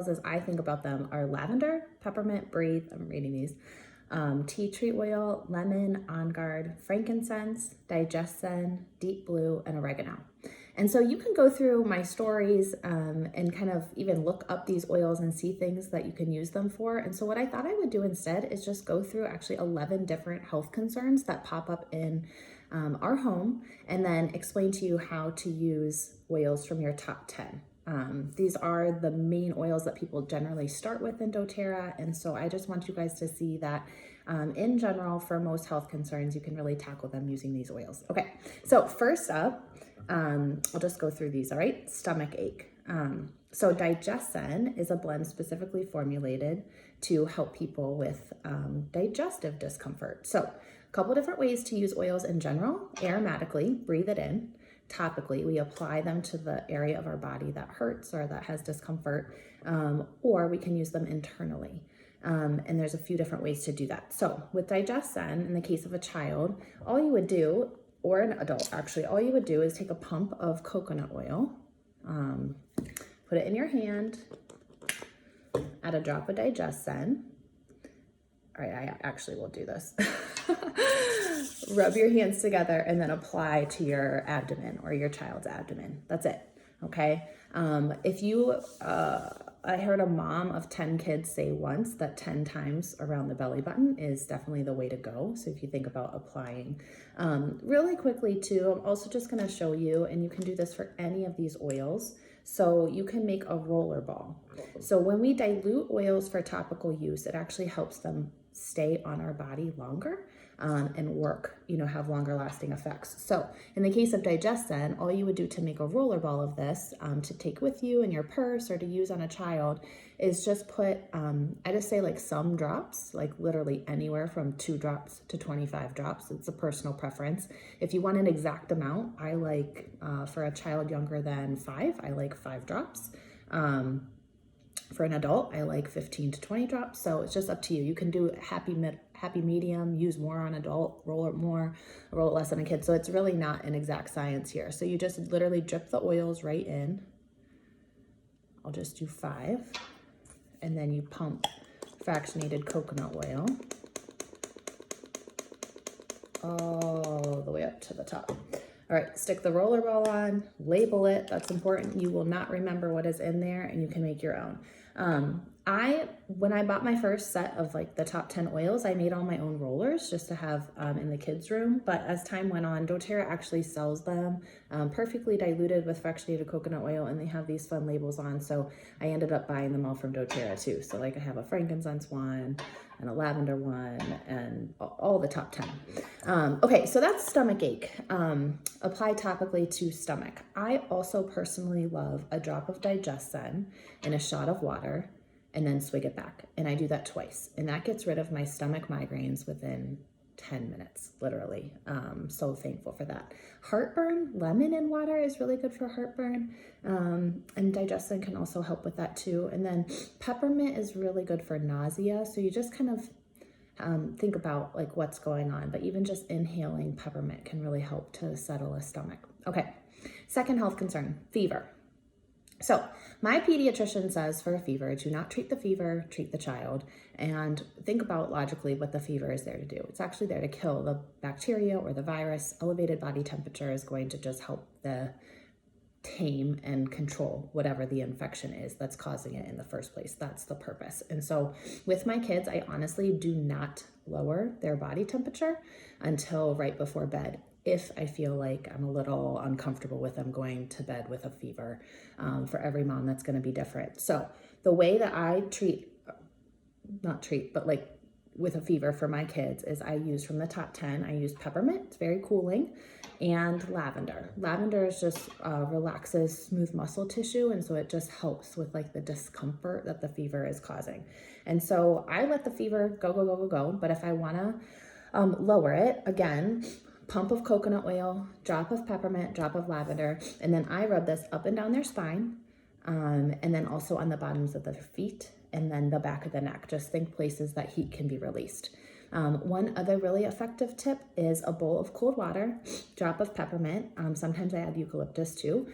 oils as I think about them are lavender, peppermint, breathe, I'm reading these, tea tree oil, lemon, On Guard, frankincense, digestion, deep blue, and oregano. And so you can go through my stories and kind of even look up these oils and see things that you can use them for. And so what I thought I would do instead is just go through actually 11 different health concerns that pop up in our home, and then explain to you how to use oils from your top 10. These are the main oils that people generally start with in doTERRA, and so I just want you guys to see that in general, for most health concerns, you can really tackle them using these oils. Okay, so first up, I'll just go through these, all right? Stomach ache. So Digestion is a blend specifically formulated to help people with digestive discomfort. So a couple different ways to use oils in general: aromatically, breathe it in. Topically, we apply them to the area of our body that hurts or that has discomfort, or we can use them internally. And there's a few different ways to do that. So with Digestion, in the case of a child, all you would do, or an adult actually, all you would do is take a pump of coconut oil, put it in your hand, add a drop of Digestion. All right, I actually will do this. Rub your hands together and then apply to your abdomen or your child's abdomen. That's it, okay? If you, I heard a mom of 10 kids say once that 10 times around the belly button is definitely the way to go. So if you think about applying really quickly too, I'm also just gonna show you, and you can do this for any of these oils. So you can make a roller ball. So when we dilute oils for topical use, it actually helps them stay on our body longer and work, have longer lasting effects. So in the case of Digestion, all you would do to make a roller ball of this to take with you in your purse or to use on a child is just put, I just say like some drops, like literally anywhere from 2 drops to 25 drops. It's a personal preference. If you want an exact amount, I like, for a child younger than 5, I like 5 drops. For an adult, I like 15 to 20 drops. So it's just up to you. You can do happy medium, use more on adult, roll it more, roll it less on a kid. So it's really not an exact science here. So you just literally drip the oils right in. I'll just do 5. And then you pump fractionated coconut oil all the way up to the top. All right, stick the roller ball on, label it. That's important. You will not remember what is in there, and you can make your own. When I bought my first set of like the top 10 oils, I made all my own rollers just to have in the kids' room. But as time went on, doTERRA actually sells them perfectly diluted with fractionated coconut oil, and they have these fun labels on. So I ended up buying them all from doTERRA too. So like I have a frankincense one and a lavender one and all the top 10. Okay, so that's stomach ache. Apply topically to stomach. I also personally love a drop of Digestion in a shot of water and then swig it back. And I do that twice. And that gets rid of my stomach migraines within 10 minutes, literally. So thankful for that. Heartburn, lemon in water is really good for heartburn. And Digestion can also help with that too. And then peppermint is really good for nausea. So you just kind of think about like what's going on, but even just inhaling peppermint can really help to settle a stomach. Okay, second health concern, fever. So my pediatrician says for a fever, do not treat the fever, treat the child, and think about logically what the fever is there to do. It's actually there to kill the bacteria or the virus. Elevated body temperature is going to just help the tame and control whatever the infection is that's causing it in the first place. That's the purpose. And so with my kids, I honestly do not lower their body temperature until right before bed, if I feel like I'm a little uncomfortable with them going to bed with a fever. For every mom, that's going to be different. So the way that I like with a fever for my kids is I use from the top 10, I use peppermint, it's very cooling, and lavender. Lavender is just relaxes smooth muscle tissue, and so it just helps with like the discomfort that the fever is causing. And so I let the fever go, but if I want to lower it, again, pump of coconut oil, drop of peppermint, drop of lavender, and then I rub this up and down their spine, and then also on the bottoms of their feet, and then the back of the neck. Just think places that heat can be released. One other really effective tip is a bowl of cold water, drop of peppermint. Sometimes I add eucalyptus too.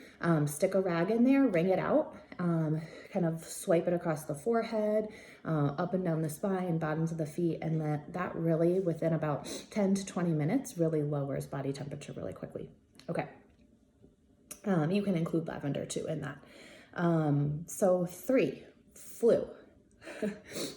Stick a rag in there, wring it out, kind of swipe it across the forehead, up and down the spine, bottoms of the feet, and that really, within about 10 to 20 minutes, really lowers body temperature really quickly. Okay. You can include lavender too in that. So 3, flu.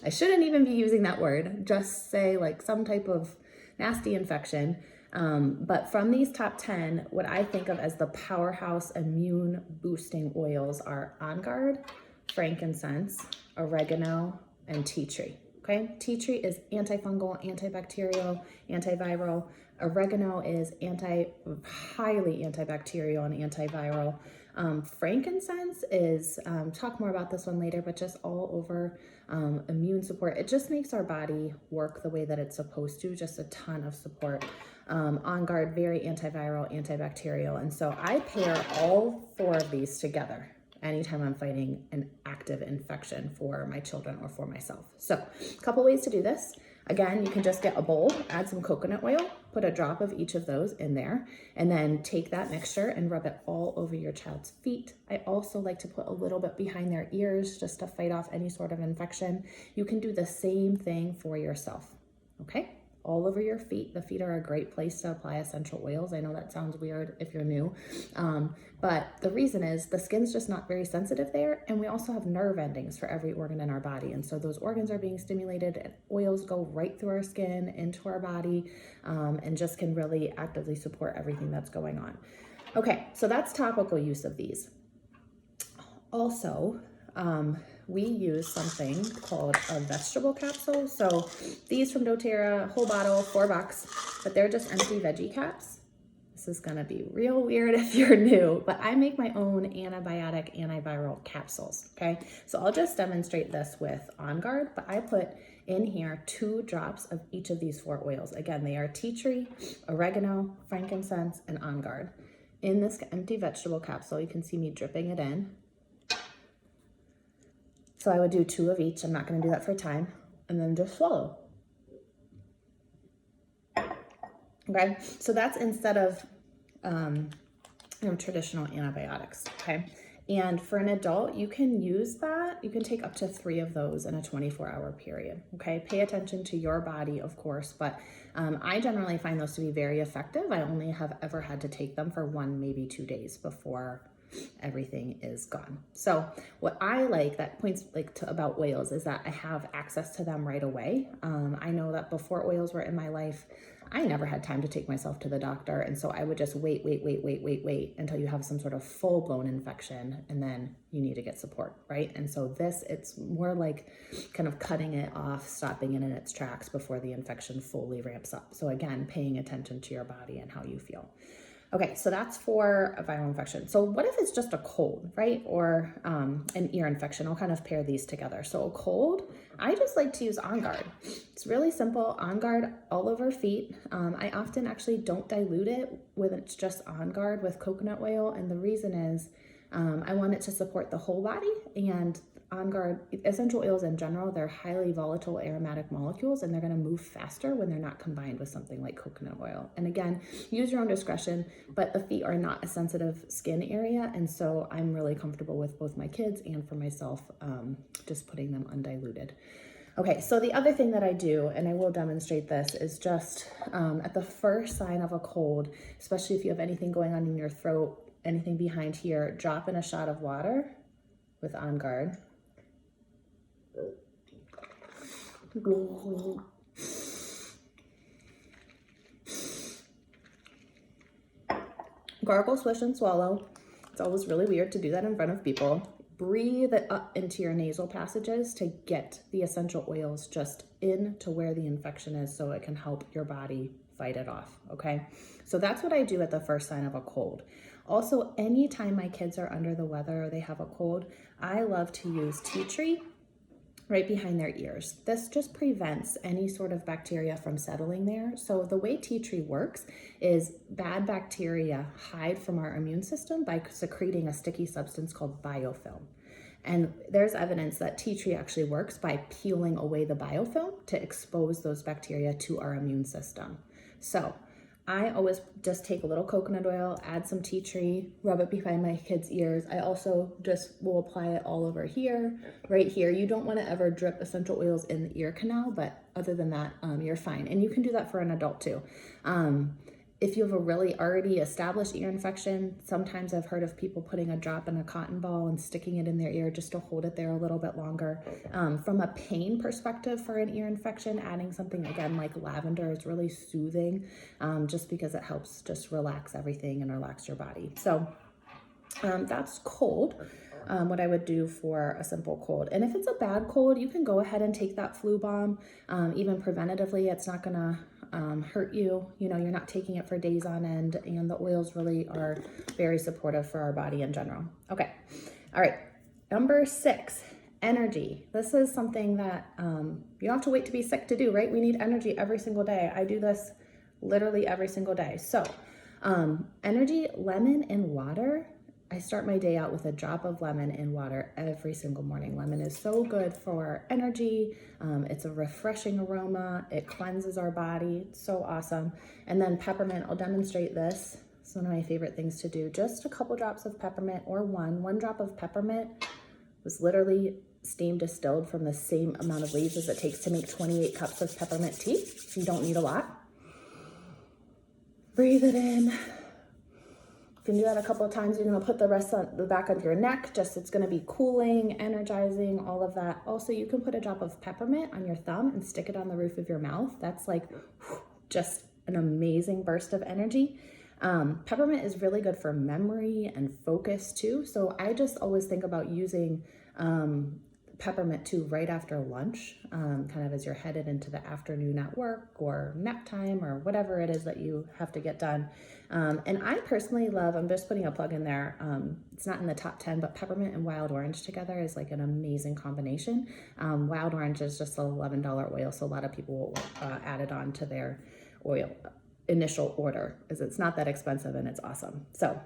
I shouldn't even be using that word, just say like some type of nasty infection. But from these top 10, what I think of as the powerhouse immune boosting oils are On Guard, frankincense, oregano, and tea tree. Okay, tea tree is antifungal, antibacterial, antiviral. Oregano is highly antibacterial and antiviral. Frankincense is, talk more about this one later, but just all over immune support. It just makes our body work the way that it's supposed to, just a ton of support. On Guard, very antiviral, antibacterial. And so I pair all 4 of these together anytime I'm fighting an active infection for my children or for myself. So a couple ways to do this. Again, you can just get a bowl, add some coconut oil, put a drop of each of those in there, and then take that mixture and rub it all over your child's feet. I also like to put a little bit behind their ears just to fight off any sort of infection. You can do the same thing for yourself, okay? All over your feet. The feet are a great place to apply essential oils. I know that sounds weird if you're new, but the reason is the skin's just not very sensitive there, and we also have nerve endings for every organ in our body, and so those organs are being stimulated, and oils go right through our skin into our body, and just can really actively support everything that's going on. Okay, so that's topical use of these. Also, we use something called a vegetable capsule. So these from doTERRA, whole bottle, $4, but they're just empty veggie caps. This is gonna be real weird if you're new, but I make my own antibiotic, antiviral capsules, okay? So I'll just demonstrate this with On Guard, but I put in here 2 drops of each of these 4 oils. Again, they are tea tree, oregano, frankincense, and On Guard. In this empty vegetable capsule, you can see me dripping it in. So I would do 2 of each. I'm not going to do that for time. And then just swallow. Okay, so that's instead of traditional antibiotics. Okay, and for an adult, you can use that. You can take up to 3 of those in a 24-hour period. Okay, pay attention to your body, of course, but I generally find those to be very effective. I only have ever had to take them for 1, maybe 2 days before everything is gone. So what I like that points about oils is that I have access to them right away. I know that before oils were in my life, I never had time to take myself to the doctor. And so I would just wait until you have some sort of full-blown infection, and then you need to get support, right? And so it's more like kind of cutting it off, stopping it in its tracks before the infection fully ramps up. So again, paying attention to your body and how you feel. Okay, so that's for a viral infection. So what if it's just a cold, right? Or an ear infection? I'll kind of pair these together. So a cold, I just like to use On Guard. It's really simple, On Guard all over feet. I often actually don't dilute it when it's just On Guard with coconut oil. And the reason is I want it to support the whole body, and On Guard, essential oils in general, they're highly volatile aromatic molecules, and they're going to move faster when they're not combined with something like coconut oil. And again, use your own discretion, but the feet are not a sensitive skin area, and so I'm really comfortable with both my kids and for myself just putting them undiluted. Okay, so the other thing that I do, and I will demonstrate this, is just at the first sign of a cold, especially if you have anything going on in your throat, anything behind here, drop in a shot of water with On Guard. Gargle, swish, and swallow. It's always really weird to do that in front of people. Breathe it up into your nasal passages to get the essential oils just into where the infection is so it can help your body fight it off, okay? So that's what I do at the first sign of a cold. Also, anytime my kids are under the weather or they have a cold, I love to use tea tree right behind their ears. This just prevents any sort of bacteria from settling there. So the way tea tree works is bad bacteria hide from our immune system by secreting a sticky substance called biofilm. And there's evidence that tea tree actually works by peeling away the biofilm to expose those bacteria to our immune system. So I always just take a little coconut oil, add some tea tree, rub it behind my kids' ears. I also just will apply it all over here, right here. You don't want to ever drip essential oils in the ear canal, but other than that, you're fine. And you can do that for an adult too. If you have a really already established ear infection, sometimes I've heard of people putting a drop in a cotton ball and sticking it in their ear just to hold it there a little bit longer. From a pain perspective for an ear infection, adding something again like lavender is really soothing, just because it helps just relax everything and relax your body. So that's cold. What I would do for a simple cold. And if it's a bad cold, you can go ahead and take that flu bomb, even preventatively. It's not gonna hurt you. You know, you're not taking it for days on end, and the oils really are very supportive for our body in general. Okay, all right, number 6, energy. This is something that you don't have to wait to be sick to do, right? We need energy every single day. I do this literally every single day. So energy, lemon and water. I start my day out with a drop of lemon in water every single morning. Lemon is so good for energy. It's a refreshing aroma. It cleanses our body. It's so awesome. And then peppermint, I'll demonstrate this. It's one of my favorite things to do. Just a couple drops of peppermint, or one drop of peppermint was literally steam distilled from the same amount of leaves as it takes to make 28 cups of peppermint tea. You don't need a lot. Breathe it in. You can do that a couple of times. You're going to put the rest on the back of your neck. Just, it's going to be cooling, energizing, all of that. Also, you can put a drop of peppermint on your thumb and stick it on the roof of your mouth. That's like just an amazing burst of energy. Peppermint is really good for memory and focus too. So I just always think about using peppermint too right after lunch, kind of as you're headed into the afternoon at work or nap time or whatever it is that you have to get done. And I personally love, I'm just putting a plug in there, it's not in the top 10, but peppermint and wild orange together is like an amazing combination. Wild orange is just an $11 oil, so a lot of people will add it on to their oil initial order, as it's not that expensive and it's awesome. So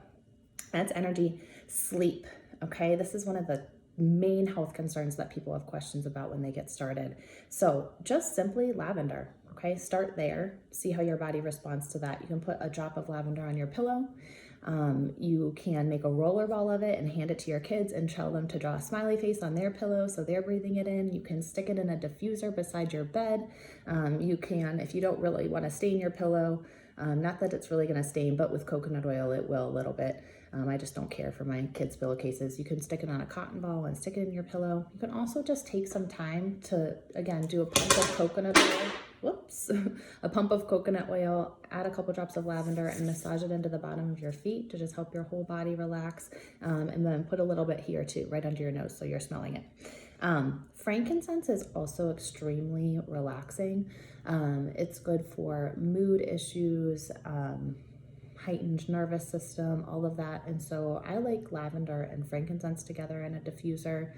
that's energy. Sleep. Okay, this is one of the main health concerns that people have questions about when they get started. So just simply lavender. Okay, start there. See how your body responds to that. You can put a drop of lavender on your pillow. You can make a roller ball of it and hand it to your kids and tell them to draw a smiley face on their pillow so they're breathing it in. You can stick it in a diffuser beside your bed. You can, if you don't really want to stain your pillow, not that it's really going to stain, but with coconut oil it will a little bit. I just don't care for my kids' pillowcases. You can stick it on a cotton ball and stick it in your pillow. You can also just take some time to, again, do a pump of coconut oil. Whoops, a pump of coconut oil, add a couple drops of lavender and massage it into the bottom of your feet to just help your whole body relax. And then put a little bit here too, right under your nose so you're smelling it. Frankincense is also extremely relaxing. It's good for mood issues, heightened nervous system, all of that. And so I like lavender and frankincense together in a diffuser.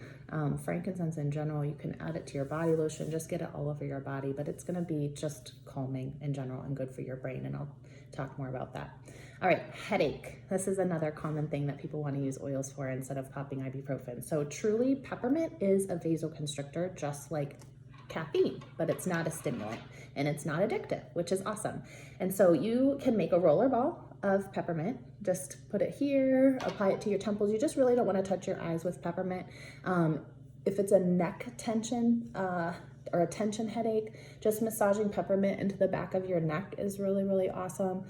Frankincense in general, you can add it to your body lotion, just get it all over your body, but it's gonna be just calming in general and good for your brain. And I'll talk more about that. All right, headache. This is another common thing that people want to use oils for instead of popping ibuprofen. So truly, peppermint is a vasoconstrictor, just like caffeine, but it's not a stimulant and it's not addictive, which is awesome. And so you can make a roller ball of peppermint, just put it here, apply it to your temples. You just really don't want to touch your eyes with peppermint. If it's a neck tension or a tension headache, just massaging peppermint into the back of your neck is really, really awesome.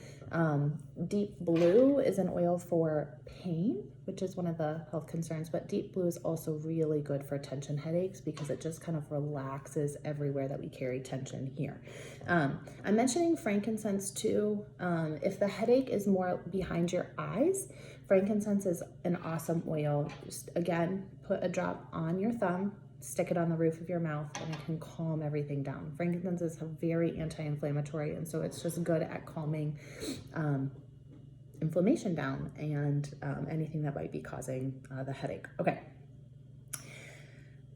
Deep Blue is an oil for pain, which is one of the health concerns, but Deep Blue is also really good for tension headaches because it just kind of relaxes everywhere that we carry tension here. I'm mentioning frankincense too. If the headache is more behind your eyes, frankincense is an awesome oil. Just again, put a drop on your thumb, stick it on the roof of your mouth, and it can calm everything down. Frankincense is very anti-inflammatory, and so it's just good at calming inflammation down and anything that might be causing the headache. Okay.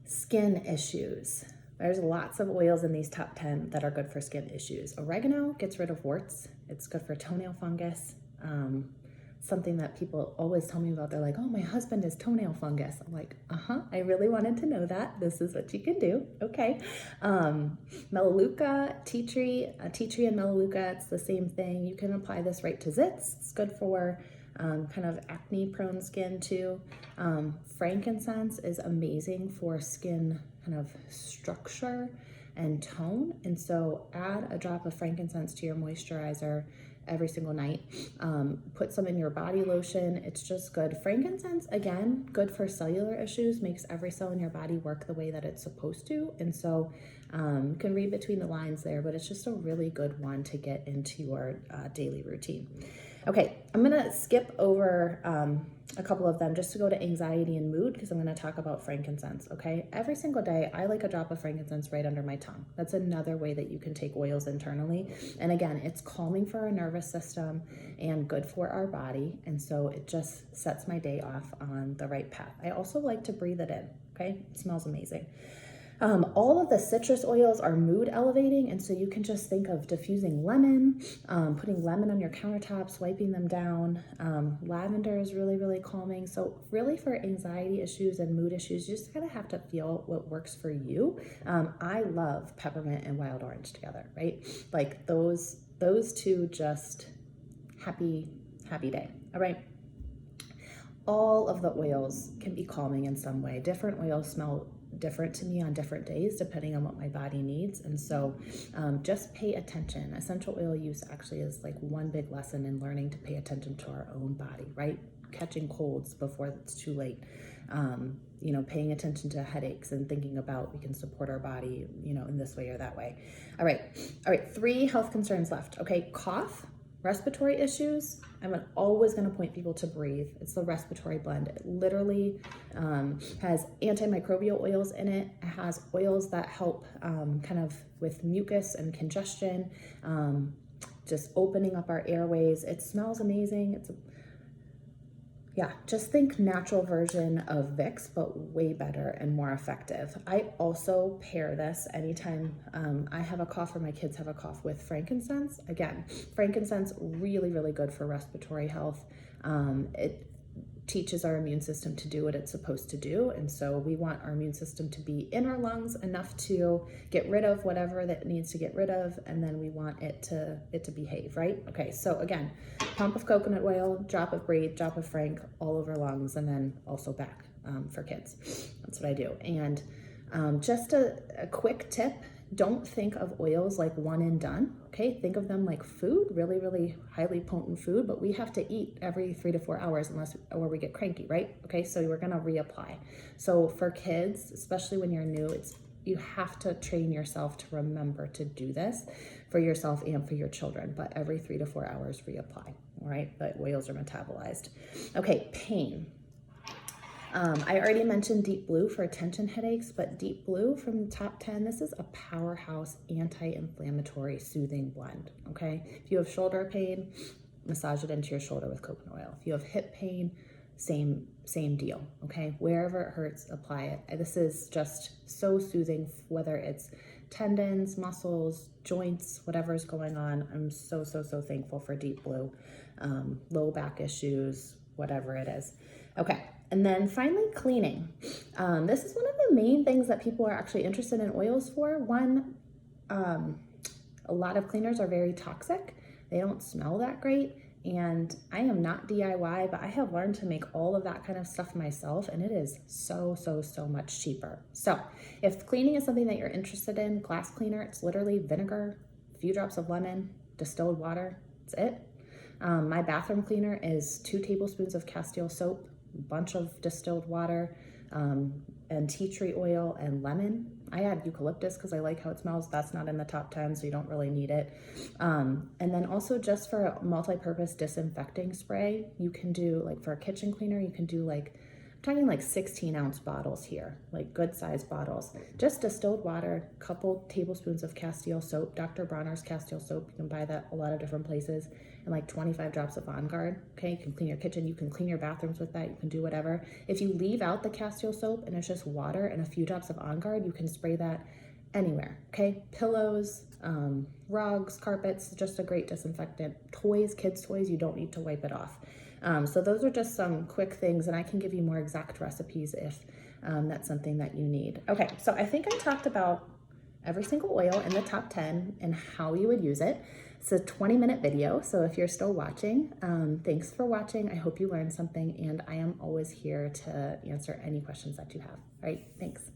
Skin issues. There's lots of oils in these top 10 that are good for skin issues. Oregano gets rid of warts. It's good for toenail fungus. something that people always tell me about. They're like, oh, my husband has toenail fungus. I'm like, I really wanted to know that. This is what you can do. Okay. Melaleuca, tea tree and Melaleuca, it's the same thing. You can apply this right to zits. It's good for kind of acne prone skin too. Frankincense is amazing for skin kind of structure and tone. And so add a drop of frankincense to your moisturizer every single night. Put some in your body lotion. It's just good. Frankincense, again, good for cellular issues, makes every cell in your body work the way that it's supposed to. And so you can read between the lines there, but it's just a really good one to get into your daily routine. Okay, I'm gonna skip over a couple of them just to go to anxiety and mood, because I'm gonna talk about frankincense, okay? Every single day, I like a drop of frankincense right under my tongue. That's another way that you can take oils internally. And again, it's calming for our nervous system and good for our body. And so it just sets my day off on the right path. I also like to breathe it in, okay? It smells amazing. All of the citrus oils are mood elevating, and so you can just think of diffusing lemon, putting lemon on your countertops, wiping them down. Lavender is really, really calming. So really for anxiety issues and mood issues, you just kind of have to feel what works for you. I love peppermint and wild orange together, right? Like those two, just happy day. All right. All of the oils can be calming in some way. Different oils smell different to me on different days depending on what my body needs. And so just pay attention. Essential oil use actually is like one big lesson in learning to pay attention to our own body, right? Catching colds before it's too late. Paying attention to headaches and thinking about we can support our body, in this way or that way. All right, 3 health concerns left. Okay, cough, respiratory issues. I'm always going to point people to Breathe. It's the respiratory blend. It literally has antimicrobial oils in it. It has oils that help kind of with mucus and congestion, just opening up our airways. It smells amazing. Just think natural version of Vicks, but way better and more effective. I also pair this anytime I have a cough or my kids have a cough with frankincense. Again, frankincense, really, really good for respiratory health. It teaches our immune system to do what it's supposed to do. And so we want our immune system to be in our lungs enough to get rid of whatever that it needs to get rid of. And then we want it to behave, right? Okay, so again, pump of coconut oil, drop of Breathe, drop of Frank, all over lungs, and then also back for kids. That's what I do. And just a quick tip, don't think of oils like one and done, okay? Think of them like food, really, really highly potent food, but we have to eat every 3 to 4 hours or we get cranky, right? Okay, so we're gonna reapply. So for kids, especially when you're new, you have to train yourself to remember to do this for yourself and for your children, but every 3 to 4 hours reapply, all right? The oils are metabolized. Okay, pain. I already mentioned Deep Blue for tension headaches, but Deep Blue from the top 10, this is a powerhouse anti-inflammatory soothing blend, okay? If you have shoulder pain, massage it into your shoulder with coconut oil. If you have hip pain, same deal, okay? Wherever it hurts, apply it. This is just so soothing, whether it's tendons, muscles, joints, whatever's going on. I'm so thankful for Deep Blue. Low back issues, whatever it is. Okay. And then finally, cleaning. This is one of the main things that people are actually interested in oils for. One, a lot of cleaners are very toxic. They don't smell that great. And I am not DIY, but I have learned to make all of that kind of stuff myself, and it is so much cheaper. So if cleaning is something that you're interested in, glass cleaner, it's literally vinegar, a few drops of lemon, distilled water, that's it. My bathroom cleaner is 2 tablespoons of Castile soap, bunch of distilled water, and tea tree oil and lemon. I add eucalyptus because I like how it smells. That's not in the top 10, so you don't really need it. And then also just for a multi-purpose disinfecting spray, you can do, like for a kitchen cleaner, you can do like, I'm talking like 16-ounce bottles here, like good size bottles. Just distilled water, couple tablespoons of Castile soap, Dr. Bronner's Castile soap. You can buy that a lot of different places. And like 25 drops of On Guard. Okay, you can clean your kitchen, you can clean your bathrooms with that, you can do whatever. If you leave out the Castile soap and it's just water and a few drops of On Guard, you can spray that anywhere. Okay, pillows, rugs, carpets, just a great disinfectant. Toys, kids' toys, you don't need to wipe it off. So those are just some quick things, and I can give you more exact recipes if that's something that you need. Okay, so I think I talked about every single oil in the top 10 and how you would use it. It's a 20-minute video, so if you're still watching, thanks for watching. I hope you learned something, and I am always here to answer any questions that you have. All right, thanks.